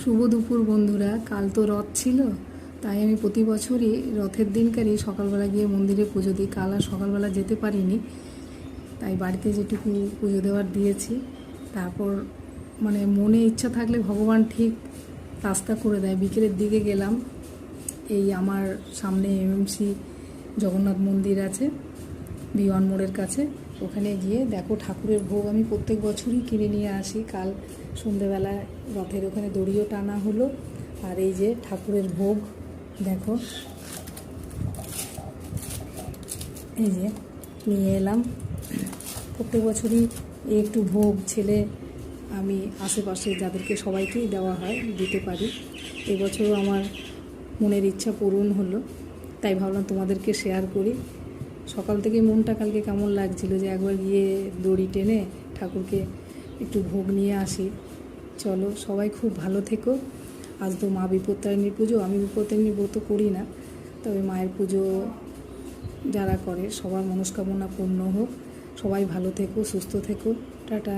শুভ দুপুর বন্ধুরা। কাল তো রথ ছিল, তাই আমি প্রতি বছরই রথের দিনকারই সকালবেলা গিয়ে মন্দিরে পুজো দিই। কাল আর সকালবেলা যেতে পারিনি, তাই বাড়িতে যেটুকু পুজো দেওয়ার দিয়েছি। তারপর মনে ইচ্ছা থাকলে ভগবান ঠিক রাস্তা করে দেয়। বিকেলের দিকে গেলাম, এই আমার সামনে এমএমসি জগন্নাথ মন্দির আছে বিওয়ান মোড়ের কাছে, ওখানে গিয়ে দেখো ঠাকুরের ভোগ আমি প্রত্যেক বছরই কিনে নিয়ে আসি। কাল সন্ধেবেলা রথের ওখানে দড়িও টানা হলো, আর এই যে ঠাকুরের ভোগ দেখো, এই যে নিয়ে এলাম। প্রত্যেক বছরই একটু ভোগ ছেলে আমি আশেপাশে যাদেরকে সবাইকেই দেওয়া হয়, দিতে পারি। এবছরও আমার মনের ইচ্ছা পূরণ হলো, তাই ভাবলাম তোমাদেরকে শেয়ার করি। সকাল থেকে মনটা কালকে কেমন লাগছিল যে একবার গিয়ে দড়ি টেনে ঠাকুরকে একটু ভোগ নিয়ে আসি। চলো, সবাই খুব ভালো থেকো। আজ তো মা বিপত্তারিণীর পুজো। আমি বিপত্তারিণীর ব্রত করি না, তবে মায়ের পুজো যারা করে সবার মনস্কামনা পূর্ণ হোক। সবাই ভালো থেকো, সুস্থ থেকো। টাটা।